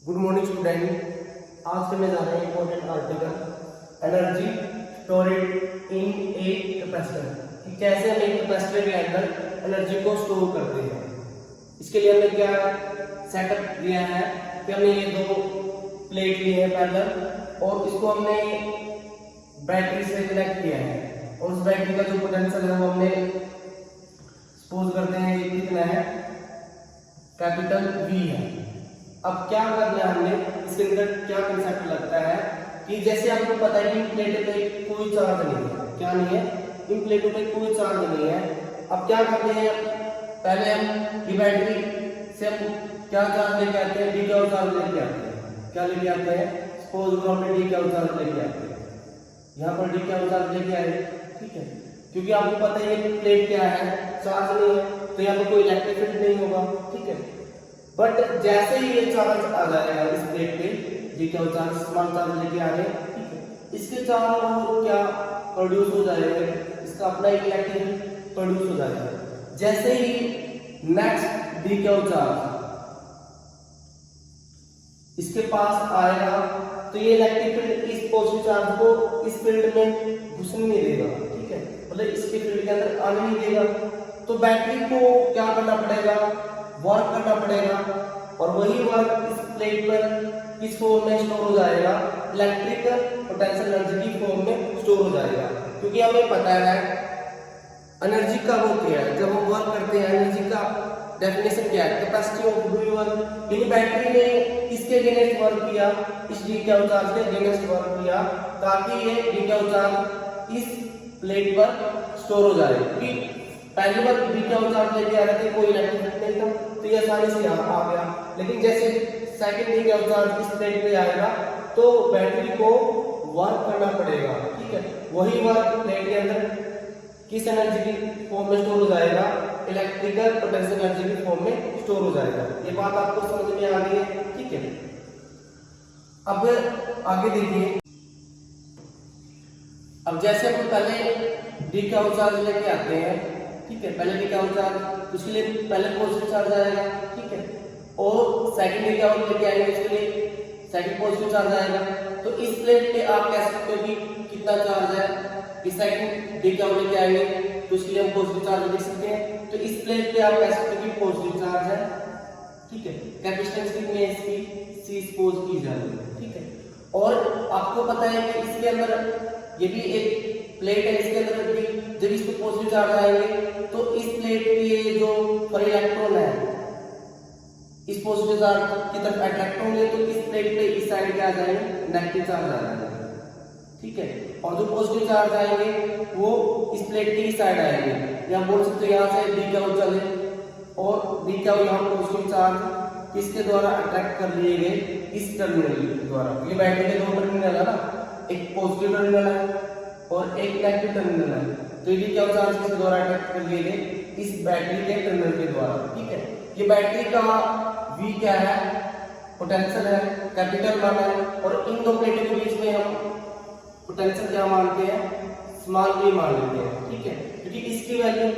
Good morning student. आज से मैं जा रहा हूँ important article energy storage in a capacitor कि कैसे हम एक कैपेसिटर के अंदर एनर्जी को स्टोर करते हैं। इसके लिए हमने क्या सेटअप लिया है कि हमने ये दो प्लेट लिए हैं पैरेलल और इसको हमने बैटरी से कनेक्ट किया है और उस बैटरी का जो पोटेंशियल है वो हमने सपोज करते हैं ये कितना है, कैपिटल वी है। अब क्या करना है हमने, इसके अंदर क्या कंसेप्ट लगता है कि जैसे आपको पता है कि इन प्लेटों पे कोई चार्ज नहीं है, क्या नहीं है, इन प्लेटों पे कोई चार्ज नहीं है। अब क्या करते हैं, पहले हम ये बैटरी से हम क्या चार्ज लेके आते हैं, डी का चार्ज लेके आते हैं। क्या लेके आते हैं, सपोज हमने डी का चार्ज लेके आते हैं, यहाँ पर डी का चार्ज लेके आए, ठीक है, क्योंकि आपको पता है ये प्लेट क्या है, चार्ज नहीं है तो यहाँ पर कोई इलेक्ट्रिक फील्ड नहीं होगा, ठीक है। बट जैसे ही ये चार्ज आ जाएगा इस प्लेट पे, डी का चार्ज समान चार्ज लेके आ रहे हैं, ठीक है, इसके चारों ओर क्या प्रोड्यूस हो जाएगा, इसका अपना इलेक्ट्रिक फील्ड प्रोड्यूस हो जाएगा। जैसे ही नेक्स्ट डी का चार्ज इसके पास आएगा तो ये इलेक्ट्रिक फील्ड इस पॉजिटिव चार्ज को इस फील्ड में घुसने नहीं देगा, ठीक है, मतलब इसके फील्ड के अंदर आने नहीं देगा। तो बैटरी को क्या करना पड़ेगा, वर्क करना पड़ेगा और वही वर्क इस प्लेट पर किस फॉर्म में स्टोर हो जाएगा, इलेक्ट्रिकल पोटेंशियल एनर्जी की फॉर्म में स्टोर हो जाएगा। क्योंकि हमें पता है एनर्जी का वो क्या है, जब हम वर्क करते हैं एनर्जी का डेफिनेशन क्या है, capacity of do work. In battery ने किसके अगेंस्ट वर्क किया, इस डी का चार्ज के अगेंस्ट वर्क किया ताकि ये डी का चार्ज इस प्लेट पर स्टोर हो जाए। क्योंकि पहली बार डी का चार्ज लेके आ रहे थे, कोई इलेक्ट्रिक नहीं था तो ये आसानी से यहाँ आ गया, लेकिन जैसे सेकंड डी का चार्ज इस प्लेट पे आएगा तो बैटरी को वर्क करना पड़ेगा, ठीक है। वही वर्क प्लेट के अंदर किस एनर्जी की फॉर्म में स्टोर हो जाएगा, इलेक्ट्रिकल पोटेंशियल एनर्जी की फॉर्म में स्टोर हो जाएगा। ये बात आपको समझ में आ गई है, ठीक है। अब आगे देखिए, अब जैसे हम पहले डी का चार्ज लेके आते हैं, ठीक है, पहले डी का चार्ज, उसके लिए पहले पॉजिटिव चार्ज आएगा, ठीक है, और सेकंड डी का लेके आएंगे, उसके लिए सेकंड पॉजिटिव चार्ज आएगा। तो इस प्लेट पे आप कह सकते हो कि कितना चार्ज है, इस सेकंड डी का लेके आएंगे तो उसके लिए हम पॉजिटिव चार्ज लिख सकते हैं। तो इस प्लेट पे आप कह सकते हो कि पॉजिटिव चार्ज है, ठीक है, कैपेसिटेंस कितनी है इसकी, सी सपोज की जा रही है, ठीक है। और आपको पता है कि इसके अंदर ये भी एक प्लेट है, इसके अंदर भी जब इस पे पॉजिटिव चार्ज आएंगे तो इस प्लेट के जो पर इलेक्ट्रॉन है इस पॉजिटिव चार्ज की तरफ अट्रैक्ट होंगे तो इस प्लेट पे इस साइड क्या आ जाएंगे, नेगेटिव चार्ज आ जाएगा, ठीक है। और जो पॉजिटिव चार्ज आएंगे वो इस प्लेट की इस साइड आएंगे, या बोल सकते हो यहाँ से डी का चले और डी का यहाँ पॉजिटिव चार्ज किसके द्वारा अट्रैक्ट कर लिए गए, इस टर्मिनल के द्वारा। ये बैटरी के दो टर्मिनल है ना, एक पॉजिटिव टर्मिनल है और एक नेगेटिव टर्मिनल है, तो ये क्या चार्ज किसके द्वारा अट्रैक्ट कर लिए गए, इस बैटरी के टर्मिनल के द्वारा, ठीक है। ये बैटरी का V क्या है, पोटेंशियल है, कैपिटल माना है, और इन दो प्लेटों के बीच में हम पोटेंशियल क्या मानते हैं, स्मॉल v मान लेते हैं, ठीक है, क्योंकि इसकी वैल्यू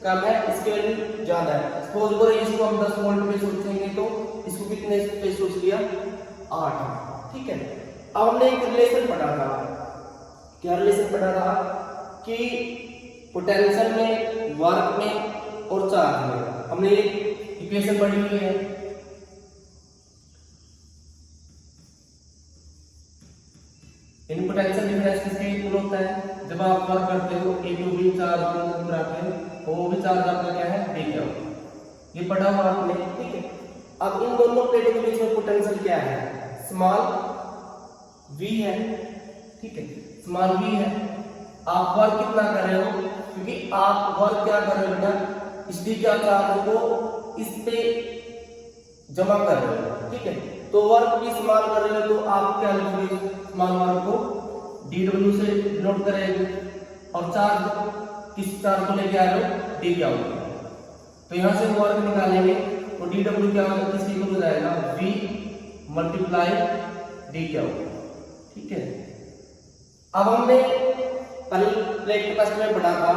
कम है, इसकी वैल्यू ज्यादा है। सपोज करो इसको हम 10 वोल्ट पे सोचेंगे तो इसको कितने पे सोच लिया, 8, ठीक है। अब हमने एक रिलेशन पढ़ा था, क्या रिलेशन पढ़ा था कि पोटेंशियल में, वर्क में और चार्ज में, हमने ये इक्वेशन पढ़ी हुई है। इन पोटेंशियल डिफरेंस किसके इक्वल होता है, जब आप वर्क करते हो एक जो भी चार्ज बनाते हो वो भी चार्ज आपका क्या है, डी का, ये पढ़ा हुआ आपने, ठीक है। अब इन दोनों प्लेटों के बीच में पोटेंशियल क्या है, स्मॉल v है, ठीक है, स्मॉल v है। आप वर्क कितना कर रहे हो, क्योंकि आप वर्क क्या कर रहे हो बेटा, इस डी का चार्ज को इस पे जमा कर रहे हो, ठीक है, तो वर्क भी स्मॉल कर रहे हो तो आप क्या लिखोगे, स्मॉल वर्क को dw से डिनोट करेंगे और चार्ज किस चार्ज को लेके आ रहे हो, डी क्या होगा, तो यहां से वर्क निकालेंगे तो dw क्या होगा, किसके इक्वल हो जाएगा, v मल्टीप्लाई डी क्या होगा, ठीक है। अब हमने कल प्लेट कैपेसिटर में पढ़ा था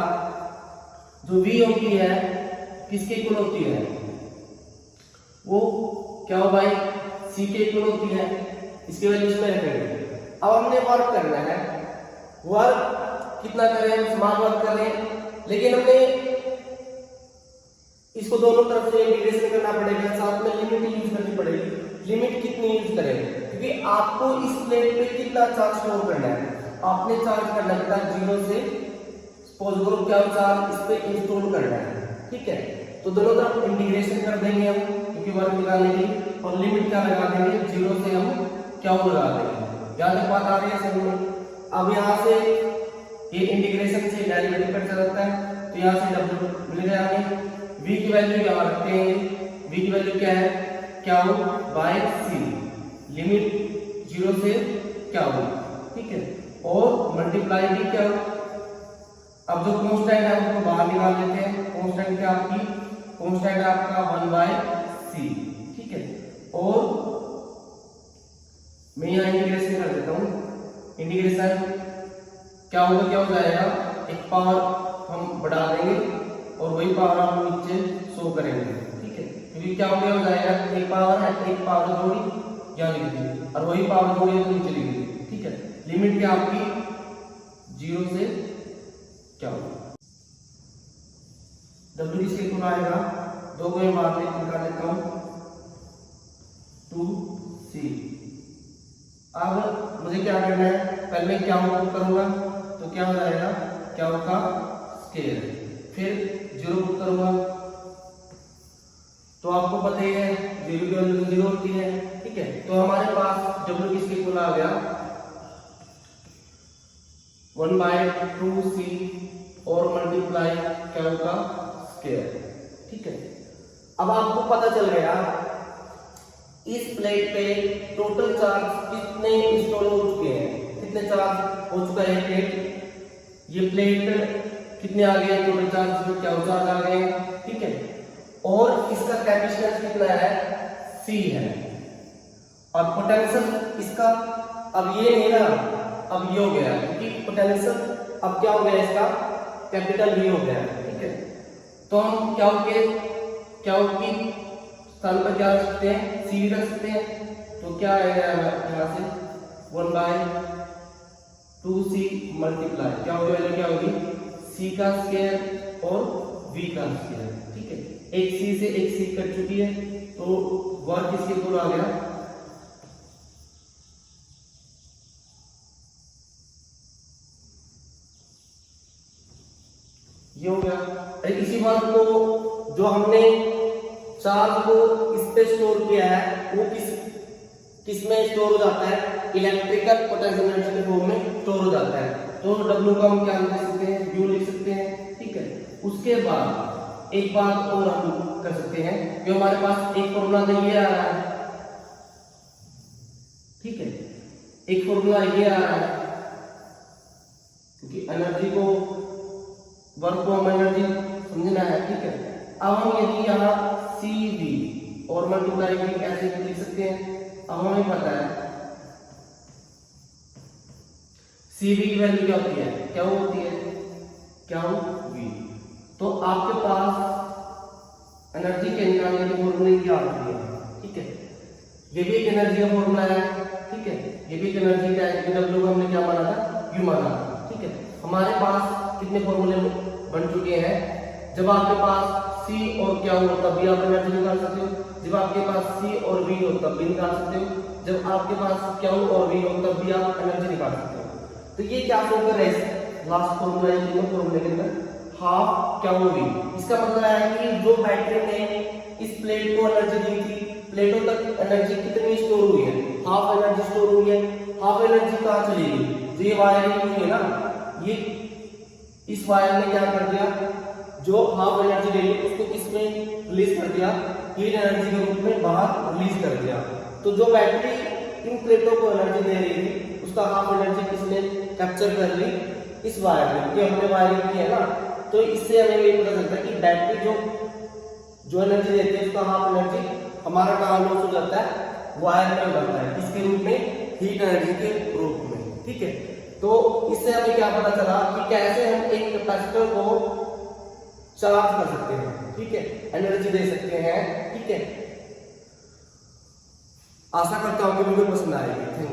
जो V होती है किसके इक्वल होती है, वो क्या हो भाई, सी के इक्वल होती है, इसकी वैल्यू इसमें रखेंगे। अब हमने वर्क करना है, वर्क कितना करें, समान वर्क करें, लेकिन हमने इसको दोनों तरफ से इंटीग्रेशन करना पड़ेगा, साथ में लिमिट यूज करनी पड़ेगी। लिमिट कितनी यूज करें, क्योंकि आपको इस प्लेट पे कितना चार्ज स्टोर करना है, आपने चार्ज करना है 0 से सपोज करो क्या चार्ज इस पे इंस्टॉल करना है, ठीक है। तो दोनों तरफ इंटीग्रेशन कर देंगे हम, क्योंकि वर्क निकालने के लिए, और लिमिट क्या लगा देंगे, 0 से हम क्या लगा देंगे। यहाँ तक बात आ रही है समझ में। अब यहाँ से ये इंटीग्रेशन से डेरिवेटिव कट जाता है, तो यहाँ से डब्ल्यू मिल गया हमें। v की वैल्यू यहाँ रखते हैं, v की वैल्यू क्या है, क्या हो बाय सी, लिमिट 0 से क्या हो, ठीक है, और मल्टीप्लाई भी क्या हो। अब जो कांस्टेंट है उसको बाहर निकाल लेते हैं। कांस्टेंट क्या आपकी, कांस्टेंट है आपका 1/c, ठीक है। और मैं यहाँ इंटीग्रेशन कर देता हूँ। इंटीग्रेशन क्या होगा, क्या हो जाएगा, एक पावर हम बढ़ा देंगे और वही पावर हम नीचे शो करेंगे, ठीक है। क्योंकि क्या हो जाएगा, एक पावर है, एक पावर जोड़ी यहाँ लिख दी, और वही पावर जोड़ी है तो नीचे लिख दी, ठीक है। लिमिट क्या आपकी 0 से क्या होगा, W किसके इक्वल आएगा, 2 को मैं बाहर निकाल लेता हूँ 2c। अब मुझे क्या करना है, पहले मैं क्या पुट करूंगा, तो क्या हो जाएगा, क्या होगा स्केयर, फिर 0 पुट करूंगा, तो आपको पता ही है 0 की वैल्यू 0 होती है, ठीक है। तो हमारे पास W किसके इक्वल आ गया 1/2c और मल्टीप्लाई क्या होगा स्केयर, ठीक है। अब आपको पता चल गया इस प्लेट पे टोटल चार्ज कितने इंस्टॉल हो चुके हैं, कितने चार्ज हो चुका है प्लेट, ये प्लेट कितने आ गए टोटल चार्ज, जो क्या चार्ज आ गए, ठीक है। और इसका कैपेसिटेंस कितना है, C है, और पोटेंशियल इसका अब ये नहीं ना, अब ये हो गया, क्योंकि पोटेंशियल अब क्या हो गया, इसका कैपिटल V हो गया, ठीक है। तो हम क्या होगी स्थान पर क्या रख सकते हैं, C रख सकते हैं, तो क्या आएगा यहाँ से 1/2c मल्टीप्लाई क्या होगी, वैल्यू क्या होगी, C का स्क्वायर और V का स्क्वायर, ठीक है। एक C से एक C कट चुकी है, तो वर्क किसके इक्वल आ गया, ये हो गया। इसी वर्क को जो हमने चार्ज को इस पे स्टोर किया है वो किस में स्टोर हो जाता है, इलेक्ट्रिकल पोटेंशियल एनर्जी के फॉर्म में स्टोर हो जाता है। तो W का हम क्या लिख सकते हैं, U लिख सकते हैं, ठीक है। उसके बाद एक बात और हम कर सकते हैं कि हमारे पास एक फॉर्मूला तो ये आ रहा है, ठीक है, एक फॉर्मूला ये आ रहा है, क्योंकि एनर्जी को वर्क को हम एनर्जी समझना है, ठीक है। अब हम यदि यहाँ CV और मल्टीप्लाई भी कैसे लिख सकते हैं, अब हमें पता है CV की वैल्यू क्या होती है, क्या होती है, क्या हो V। तो आपके पास एनर्जी के निकालने की फॉर्मूले क्या आती है, ठीक है। ये भी एक एनर्जी का फॉर्मूला है, ठीक है, ये भी एक एनर्जी का है। W को हमने क्या माना था, U माना था, ठीक है। हमारे पास कितने फॉर्मूले बन चुके हैं, जब आपके पास C और क्या हो तब भी आप एनर्जी निकाल सकते हो, जब आपके पास C और V हो तब भी निकाल सकते हो, जब आपके पास क्या हो और V हो तब भी आप एनर्जी निकाल सकते हो। तो ये क्या फॉर्मूला है, लास्ट फॉर्मूला है, तीनों फॉर्मूले के अंदर हाफ क्या हो V। इसका मतलब है कि जो बैटरी ने इस प्लेट को एनर्जी दी थी, प्लेटों तक एनर्जी कितनी स्टोर हुई है, हाफ एनर्जी स्टोर हुई है। हाफ एनर्जी कहाँ चली गई, जो ये वायरिंग हुई है ना, ये इस वायर ने क्या कर दिया, जो हाफ एनर्जी ले ली उसको किसमें रिलीज कर दिया, हीट एनर्जी के रूप में बाहर रिलीज कर दिया। तो जो बैटरी इन प्लेटों को एनर्जी दे रही थी उसका हाफ एनर्जी किसने कैप्चर कर ली, इस वायर में, क्योंकि हमने वायरिंग की है ना। तो इससे हमें ये पता चलता है कि बैटरी जो एनर्जी देती है उसका हाफ एनर्जी हमारा कहाँ लॉस हो जाता है, वायर में हो जाता है, इसके रूप में, हीट एनर्जी के रूप में, ठीक है। तो इससे हमें क्या पता चला कि कैसे हम एक कैपेसिटर को चार्ज कर सकते हैं, ठीक है, एनर्जी दे सकते हैं, ठीक है। आशा करता हूँ कि वीडियो पसंद आएगी। Thank you.